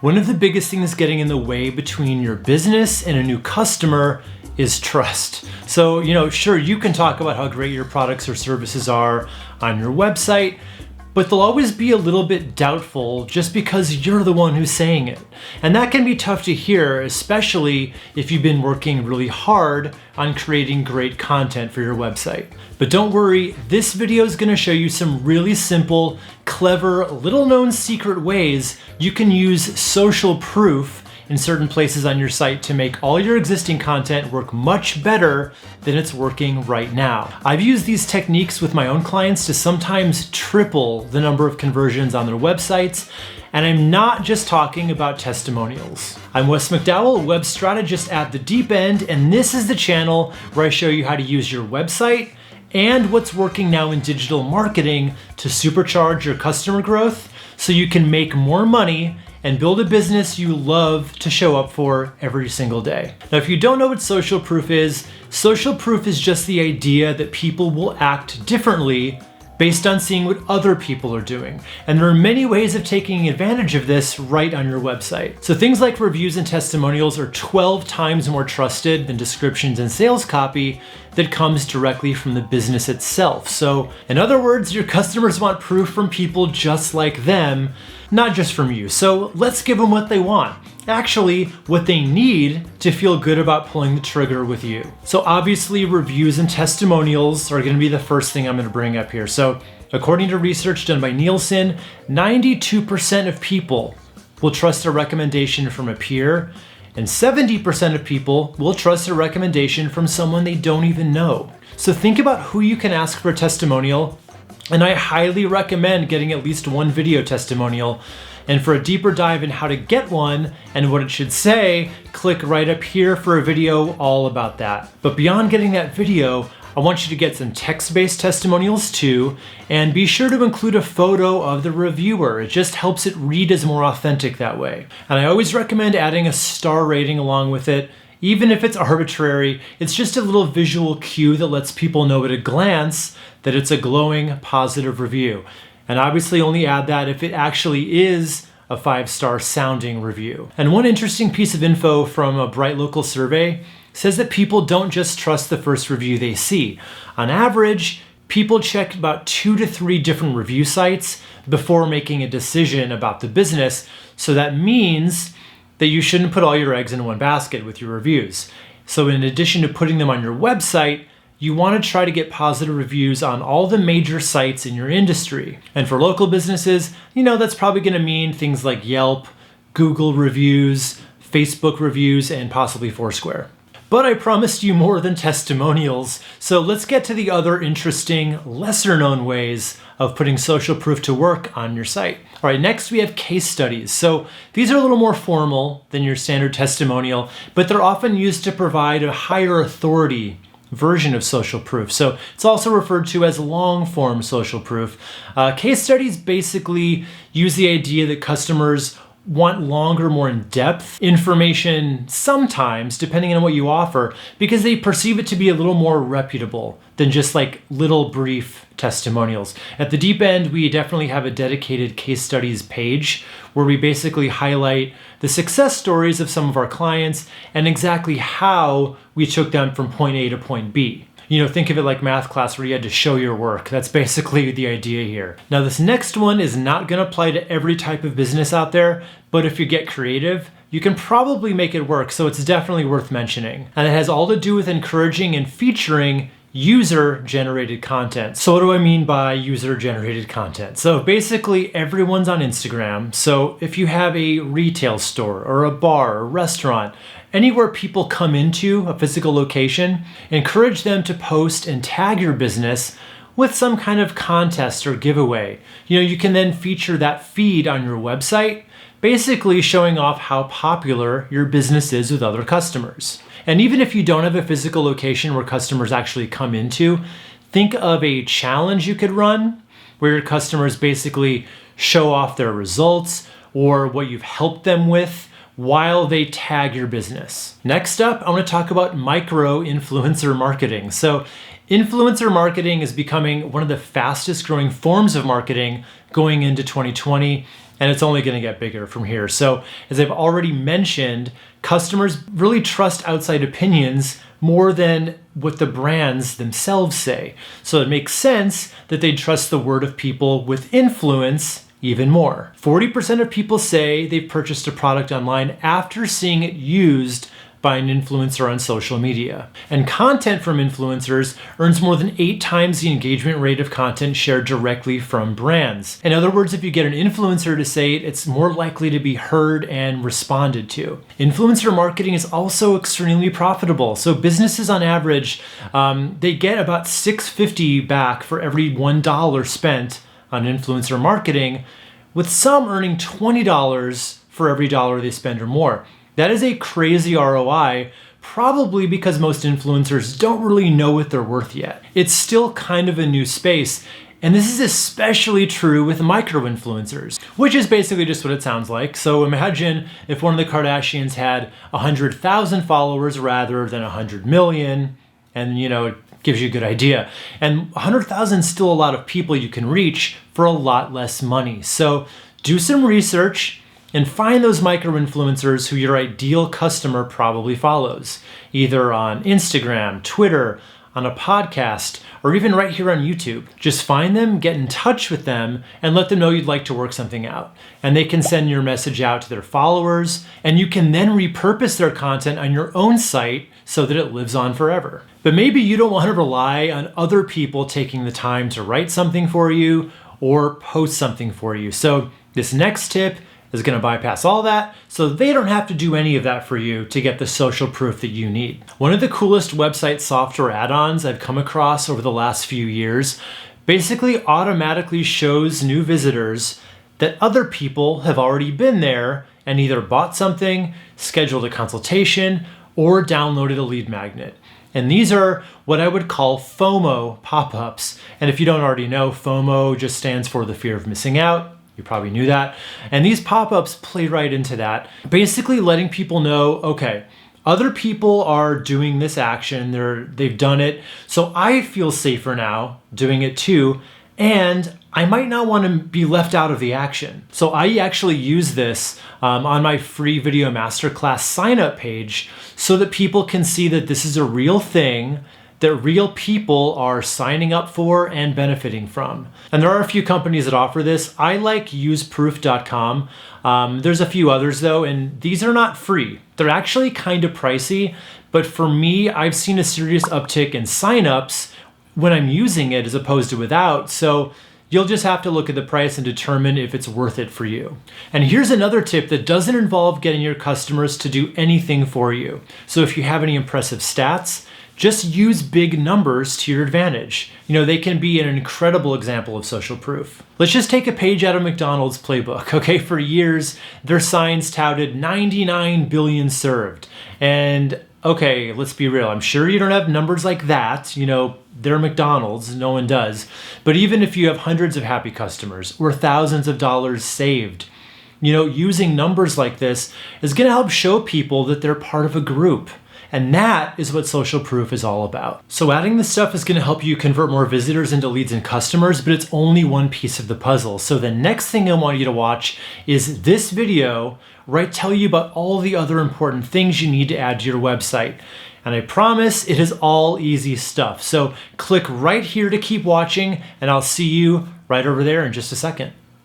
One of the biggest things getting in the way between your business and a new customer is trust. So, sure, you can talk about how great your products or services are on your website, but they'll always be a little bit doubtful just because you're the one who's saying it. And that can be tough to hear, especially if you've been working really hard on creating great content for your website. But don't worry, this video is gonna show you some really simple, clever, little-known secret ways you can use social proof in certain places on your site to make all your existing content work much better than it's working right now. I've used these techniques with my own clients to sometimes triple the number of conversions on their websites, and I'm not just talking about testimonials. I'm Wes McDowell, web strategist at The Deep End, and this is the channel where I show you how to use your website and what's working now in digital marketing to supercharge your customer growth so you can make more money and build a business you love to show up for every single day. Now, if you don't know what social proof is just the idea that people will act differently based on seeing what other people are doing. And there are many ways of taking advantage of this right on your website. So things like reviews and testimonials are 12 times more trusted than descriptions and sales copy that comes directly from the business itself. So in other words, your customers want proof from people just like them, not just from you. So let's give them what they want. Actually, what they need to feel good about pulling the trigger with you. So obviously, reviews and testimonials are gonna be the first thing I'm gonna bring up here. So according to research done by Nielsen, 92% of people will trust a recommendation from a peer, and 70% of people will trust a recommendation from someone they don't even know. So think about who you can ask for a testimonial, and I highly recommend getting at least one video testimonial. And for a deeper dive in how to get one and what it should say, click right up here for a video all about that. But beyond getting that video, I want you to get some text-based testimonials too, and be sure to include a photo of the reviewer. It just helps it read as more authentic that way. And I always recommend adding a star rating along with it. Even if it's arbitrary, it's just a little visual cue that lets people know at a glance that it's a glowing, positive review. And obviously only add that if it actually is a 5-star sounding review. And one interesting piece of info from a Bright Local survey says that people don't just trust the first review they see. On average, people check about 2 to 3 different review sites before making a decision about the business. So that means that you shouldn't put all your eggs in one basket with your reviews. So in addition to putting them on your website, you want to try to get positive reviews on all the major sites in your industry. And for local businesses, that's probably going to mean things like Yelp, Google reviews, Facebook reviews, and possibly Foursquare. But I promised you more than testimonials, so let's get to the other interesting, lesser known ways of putting social proof to work on your site. All right, next we have case studies. So these are a little more formal than your standard testimonial, but they're often used to provide a higher authority version of social proof. So it's also referred to as long form social proof. Case studies basically use the idea that customers want longer, more in-depth information sometimes, depending on what you offer, because they perceive it to be a little more reputable than just like little brief testimonials. At The Deep End, we definitely have a dedicated case studies page where we basically highlight the success stories of some of our clients and exactly how we took them from point A to point B. Think of it like math class where you had to show your work. That's basically the idea here. Now, this next one is not going to apply to every type of business out there, but if you get creative, you can probably make it work, so it's definitely worth mentioning. And it has all to do with encouraging and featuring user-generated content. So what do I mean by user-generated content? So basically everyone's on Instagram. So if you have a retail store or a bar or restaurant, anywhere people come into a physical location, encourage them to post and tag your business with some kind of contest or giveaway. You can then feature that feed on your website, basically showing off how popular your business is with other customers. And even if you don't have a physical location where customers actually come into, think of a challenge you could run where your customers basically show off their results or what you've helped them with while they tag your business. Next up, I want to talk about micro-influencer marketing. So influencer marketing is becoming one of the fastest growing forms of marketing going into 2020, and it's only going to get bigger from here. So as I've already mentioned, customers really trust outside opinions more than what the brands themselves say. So it makes sense that they'd trust the word of people with influence even more. 40% of people say they've purchased a product online after seeing it used by an influencer on social media. And content from influencers earns more than 8 times the engagement rate of content shared directly from brands. In other words, if you get an influencer to say it, it's more likely to be heard and responded to. Influencer marketing is also extremely profitable. So businesses on average, they get about $6.50 back for every $1 spent on influencer marketing, with some earning $20 for every dollar they spend or more. That is a crazy ROI, probably because most influencers don't really know what they're worth yet. It's still kind of a new space, and this is especially true with micro-influencers, which is basically just what it sounds like. So imagine if one of the Kardashians had 100,000 followers rather than 100 million, and it gives you a good idea. And 100,000 is still a lot of people you can reach for a lot less money. So do some research and find those micro-influencers who your ideal customer probably follows, either on Instagram, Twitter, on a podcast, or even right here on YouTube. Just find them, get in touch with them, and let them know you'd like to work something out. And they can send your message out to their followers, and you can then repurpose their content on your own site so that it lives on forever. But maybe you don't want to rely on other people taking the time to write something for you or post something for you. So this next tip is going to bypass all that, so they don't have to do any of that for you to get the social proof that you need. One of the coolest website software add-ons I've come across over the last few years basically automatically shows new visitors that other people have already been there and either bought something, scheduled a consultation, or downloaded a lead magnet. And these are what I would call FOMO pop-ups. And if you don't already know, FOMO just stands for the fear of missing out. You probably knew that. And these pop-ups play right into that, basically letting people know, okay, other people are doing this action, they've done it, so I feel safer now doing it too, and I might not want to be left out of the action. So I actually use this on my free video masterclass sign-up page so that people can see that this is a real thing that real people are signing up for and benefiting from. And there are a few companies that offer this. I like useproof.com. There's a few others though, and these are not free. They're actually kind of pricey, but for me, I've seen a serious uptick in signups when I'm using it as opposed to without. So you'll just have to look at the price and determine if it's worth it for you. And here's another tip that doesn't involve getting your customers to do anything for you. So if you have any impressive stats, just use big numbers to your advantage. They can be an incredible example of social proof. Let's just take a page out of McDonald's playbook, okay? For years, their signs touted 99 billion served. And okay, let's be real. I'm sure you don't have numbers like that. They're McDonald's, no one does. But even if you have hundreds of happy customers or thousands of dollars saved, using numbers like this is gonna help show people that they're part of a group. And that is what social proof is all about. So adding this stuff is gonna help you convert more visitors into leads and customers, but it's only one piece of the puzzle. So the next thing I want you to watch is this video where I tell you about all the other important things you need to add to your website. And I promise it is all easy stuff. So click right here to keep watching, and I'll see you right over there in just a second.